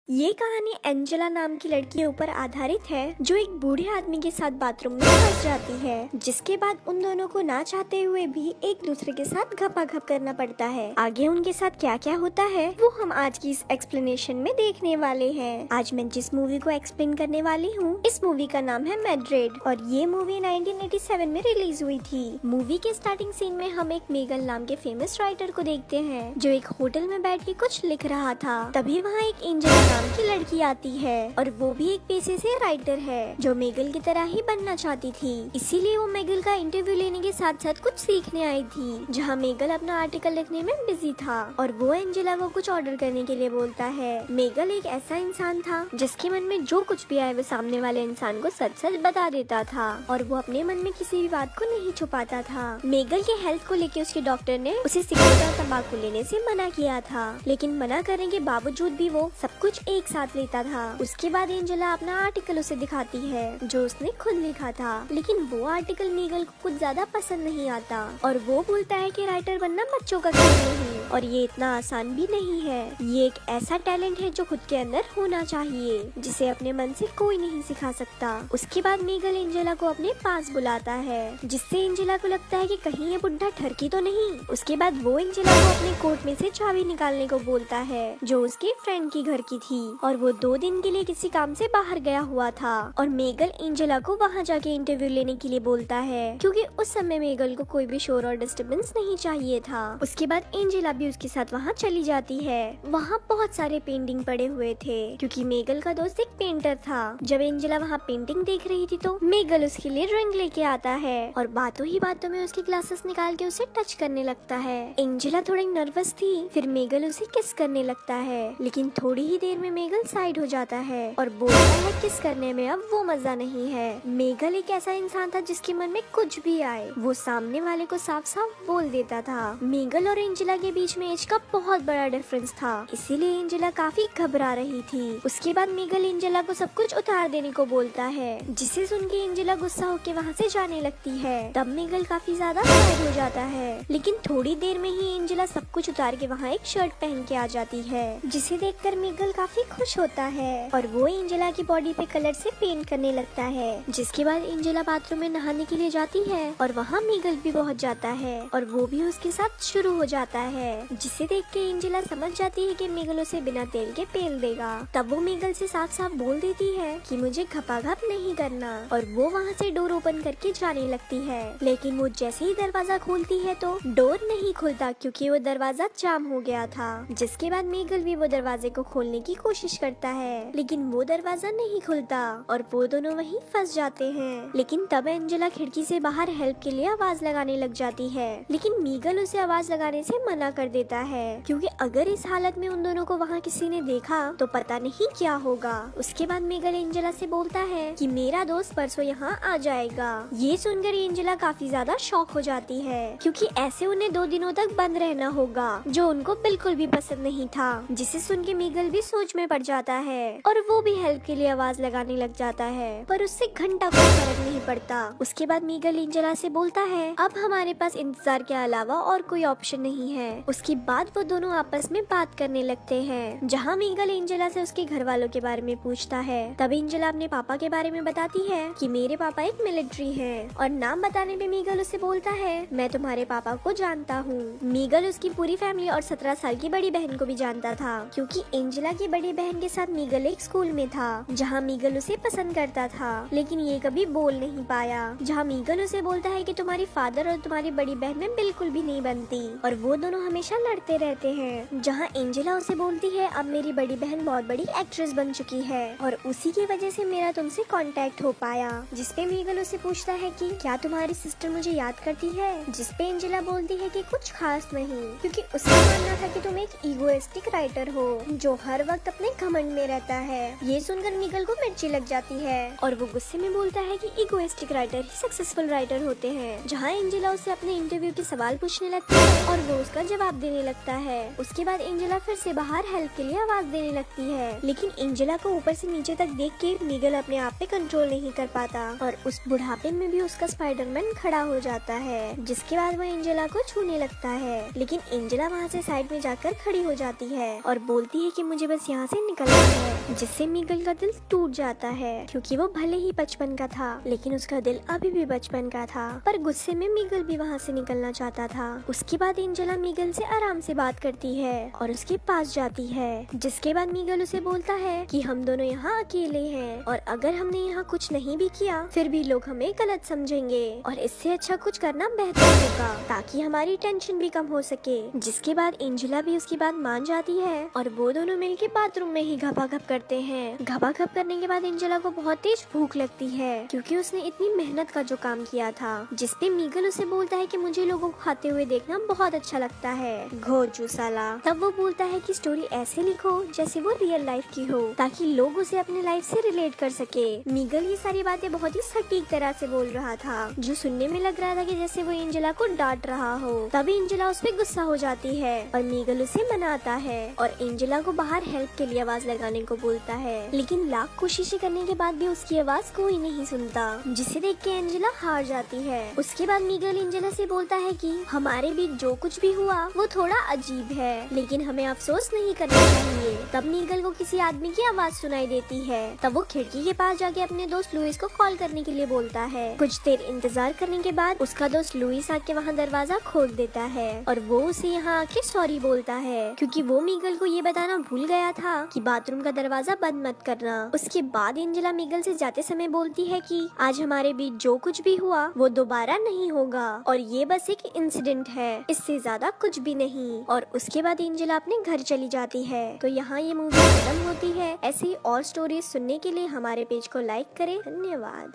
ये कहानी एंजेला नाम की लड़की के ऊपर आधारित है जो एक बूढ़े आदमी के साथ बाथरूम में फंस जाती है, जिसके बाद उन दोनों को ना चाहते हुए भी एक दूसरे के साथ घपाघप करना पड़ता है। आगे उनके साथ क्या क्या होता है वो हम आज की इस एक्सप्लेनेशन में देखने वाले हैं। आज मैं जिस मूवी को एक्सप्लेन करने वाली हूँ, इस मूवी का नाम है मैड्रिड और ये मूवी 1987 में रिलीज हुई थी। मूवी के स्टार्टिंग सीन में हम एक मेगल नाम के फेमस राइटर को देखते हैं जो एक होटल में बैठ के कुछ लिख रहा था। तभी वहाँ एक एंजेला नाम की लड़की आती है और वो भी एक पेशे से राइटर है जो मेगल की तरह ही बनना चाहती थी। इसीलिए वो मेगल का इंटरव्यू लेने के साथ साथ कुछ सीखने आई थी, जहाँ मेगल अपना आर्टिकल लिखने में बिजी था और वो एंजेला को कुछ ऑर्डर करने के लिए बोलता है। मेगल एक ऐसा इंसान था जिसके मन में जो कुछ भी आए वो सामने वाले इंसान को सच सच बता देता था और वो अपने मन में किसी भी बात को नहीं छुपाता था। मेगल के हेल्थ को लेकर उसके डॉक्टर ने उसे सिगरेट और तंबाकू लेने से मना किया था, लेकिन मना करने के बावजूद भी वो सब कुछ एक साथ लेता था। उसके बाद एंजेला अपना आर्टिकल उसे दिखाती है जो उसने खुद लिखा था, लेकिन वो आर्टिकल मेगल को कुछ ज्यादा पसंद नहीं आता और वो बोलता है कि राइटर बनना बच्चों का खेल नहीं और ये इतना आसान भी नहीं है। ये एक ऐसा टैलेंट है जो खुद के अंदर होना चाहिए, जिसे अपने मन से कोई नहीं सिखा सकता। उसके बाद मेगल एंजेला को अपने पास बुलाता है, जिससे एंजेला को लगता है कि कहीं ये बुढ़ा ठरकी तो नहीं। उसके बाद वो एंजेला को अपने कोट में से चाबी निकालने को बोलता है जो उसके फ्रेंड की घर की थी और वो 2 दिन के लिए किसी काम से बाहर गया हुआ था और मेगल एंजेला को वहाँ जाके इंटरव्यू लेने के लिए बोलता है, क्योंकि उस समय मेगल को कोई भी शोर और डिस्टर्बेंस नहीं चाहिए था। उसके बाद एंजेला भी उसके साथ वहाँ चली जाती है। वहाँ बहुत सारे पेंटिंग पड़े हुए थे क्योंकि मेगल का दोस्त एक पेंटर था। जब एंजेला वहाँ पेंटिंग देख रही थी तो मेगल उसके लिए ड्राइंग लेके आता है और बातों ही बातों में उसके ग्लासेस निकाल के उसे टच करने लगता है। एंजेला थोड़ी नर्वस थी, फिर मेगल उसे किस करने लगता है, लेकिन थोड़ी ही देर में मेगल साइड हो जाता है और बोलता है किस करने में अब वो मजा नहीं है। मेगल एक ऐसा इंसान था जिसके मन में कुछ भी आए वो सामने वाले को साफ साफ बोल देता था। मेगल और एंजेला के बीच में एज का बहुत बड़ा डिफरेंस था, इसीलिए एंजेला काफी घबरा रही थी। उसके बाद मेगल एंजेला को सब कुछ उतार देने को बोलता है, जिसे सुन के एंजेला गुस्सा होकर वहाँ से जाने लगती है। तब मेगल काफी ज्यादा सैड हो जाता है, लेकिन थोड़ी देर में ही एंजेला सब कुछ उतार के वहाँ एक शर्ट पहन के आ जाती है, जिसे देखकर मेगल काफी खुश होता है और वो एंजेला की बॉडी पे कलर से पेंट करने लगता है। जिसके बाद एंजेला बाथरूम में नहाने के लिए जाती है और वहाँ मेगल भी पहुँच जाता है और वो भी उसके साथ शुरू हो जाता है, जिसे देख के एंजेला समझ जाती है कि मेगल उसे बिना तेल के पेल देगा। तब वो मेगल से साफ साफ बोल देती है कि मुझे घपाघप नहीं करना और वो वहाँ से डोर ओपन करके जाने लगती है, लेकिन वो जैसे ही दरवाजा खोलती है तो डोर नहीं खुलता क्योंकि वो दरवाजा जाम हो गया था। जिसके बाद मेगल भी वो दरवाजे को खोलने की कोशिश करता है, लेकिन वो दरवाजा नहीं खुलता और वो दोनों वहीं फंस जाते हैं। लेकिन तब एंजेला खिड़की से बाहर हेल्प के लिए आवाज लगाने लग जाती है, लेकिन मेगल उसे आवाज लगाने से मना कर देता है क्योंकि अगर इस हालत में उन दोनों को वहाँ किसी ने देखा तो पता नहीं क्या होगा। उसके बाद मेगल एंजेला से बोलता है कि मेरा दोस्त परसों यहाँ आ जाएगा। ये सुनकर एंजेला काफी ज्यादा शॉक हो जाती है क्योंकि ऐसे उन्हें 2 दिनों तक बंद रहना होगा, जो उनको बिल्कुल भी पसंद नहीं था। जिसे सुन के मेगल भी सोच में पड़ जाता है और वो भी हेल्प के लिए आवाज लगाने लग जाता है, पर उससे घंटा कोई फर्क नहीं पड़ता। उसके बाद मेगल एंजेला से बोलता है अब हमारे पास इंतजार के अलावा और कोई ऑप्शन नहीं है। उसके बाद वो दोनों आपस में बात करने लगते हैं, जहाँ मेगल एंजेला से उसके घर वालों के बारे में पूछता है। तब एंजेला अपने पापा के बारे में बताती है कि मेरे पापा एक मिलिट्री हैं और नाम बताने पे मेगल उसे बोलता है मैं तुम्हारे पापा को जानता हूँ। मेगल उसकी पूरी फैमिली और 17 साल की बड़ी बहन को भी जानता था क्योंकि एंजेला की बड़ी बहन के साथ मेगल एक स्कूल में था जहाँ मेगल उसे पसंद करता था, लेकिन ये कभी बोल नहीं पाया। जहाँ मेगल उसे बोलता है कि तुम्हारी फादर और तुम्हारी बड़ी बहन में बिल्कुल भी नहीं बनती और वो दोनों हमेशा लड़ते रहते हैं। जहाँ एंजेला उसे बोलती है अब मेरी बड़ी बहन बहुत बड़ी एक्ट्रेस बन चुकी है और उसी की वजह से मेरा तुमसे कांटेक्ट हो पाया। जिसपे मेगल उसे पूछता है कि क्या तुम्हारी सिस्टर मुझे याद करती है, जिसपे एंजेला बोलती है कि कुछ खास नहीं, क्योंकि उसका मानना था कि तुम एक इगोइस्टिक राइटर हो जो हर वक्त अपने घमंड में रहता है। ये सुनकर मेगल को मिर्ची लग जाती है और वो गुस्से में बोलता है कि इगोइस्टिक राइटर ही सक्सेसफुल राइटर होते हैं। जहाँ एंजेला उसे अपने इंटरव्यू के सवाल पूछने लगती है और वो उसका जवाब देने लगता है। उसके बाद एंजेला फिर से बाहर हेल्प के लिए आवाज देने लगती है, लेकिन एंजेला को ऊपर से नीचे तक देख के मीगल अपने आप पे कंट्रोल नहीं कर पाता और उस बुढ़ापे में भी उसका स्पाइडरमैन खड़ा हो जाता है, जिसके बाद वह एंजेला को छूने लगता है। लेकिन एंजेला वहाँ से साइड में जाकर खड़ी हो जाती है और बोलती है कि मुझे बस यहाँ से निकलना है, जिससे मीगल का दिल टूट जाता है, क्योंकि वो भले ही बचपन का था लेकिन उसका दिल अभी भी बचपन का था। पर गुस्से में मीगल भी वहाँ से निकलना चाहता था। उसके बाद एंजेला मीगल से आराम से बात करती है और उसके पास जाती है, जिसके बाद मीगल उसे बोलता है कि हम दोनों यहाँ अकेले हैं और अगर हमने यहाँ कुछ नहीं भी किया फिर भी लोग हमें गलत समझेंगे और इससे अच्छा कुछ करना बेहतर होगा ताकि हमारी टेंशन भी कम हो सके। जिसके बाद एंजेला भी उसकी बात मान जाती है और वो दोनों मिलके बाथरूम में ही घपाघप करते हैं। घपाघप करने के बाद एंजेला को बहुत तेज भूख लगती है क्योंकि उसने इतनी मेहनत का जो काम किया था, जिसपे मीगल उसे बोलता है कि मुझे लोगों को खाते हुए देखना बहुत अच्छा लगता है, घोचू साला। तब वो बोलता है कि स्टोरी ऐसे लिखो जैसे वो रियल लाइफ की हो ताकि लोग उसे अपने लाइफ से रिलेट कर सके। मीगल ये सारी बातें बहुत ही सटीक तरह से बोल रहा था, जो सुनने में लग रहा था कि जैसे वो एंजेला को डांट रहा हो। तभी एंजेला उस पर गुस्सा हो जाती है और मीगल उसे मनाता है और एंजेला को बाहर हेल्प के लिए आवाज लगाने को बोलता है, लेकिन लाख कोशिशें करने के बाद भी उसकी आवाज कोई नहीं सुनता, जिसे देख के एंजेला हार जाती है। उसके बाद मीगल एंजेला से बोलता है कि हमारे बीच जो कुछ भी हुआ वो थोड़ा अजीब है, लेकिन हमें अफसोस नहीं करना चाहिए। तब मीगल को किसी आदमी की आवाज सुनाई देती है। तब वो खिड़की के पास जाके अपने दोस्त लुइस को कॉल करने के लिए बोलता है। कुछ देर इंतजार करने के बाद उसका दोस्त लुइस आके वहाँ दरवाजा खोल देता है और वो उसे यहाँ आके सॉरी बोलता है, क्योंकि वो मीगल को ये बताना भूल गया था कि बाथरूम का दरवाजा बंद मत करना। उसके बाद एंजेला मीगल से जाते समय बोलती है कि आज हमारे बीच जो कुछ भी हुआ वो दोबारा नहीं होगा और ये बस एक इंसिडेंट है, इससे ज्यादा कुछ भी नहीं। और उसके बाद एंजेला अपने घर चली जाती है। तो यहाँ ये मूवी खत्म होती है। ऐसी और स्टोरीज सुनने के लिए हमारे पेज को लाइक करें। धन्यवाद।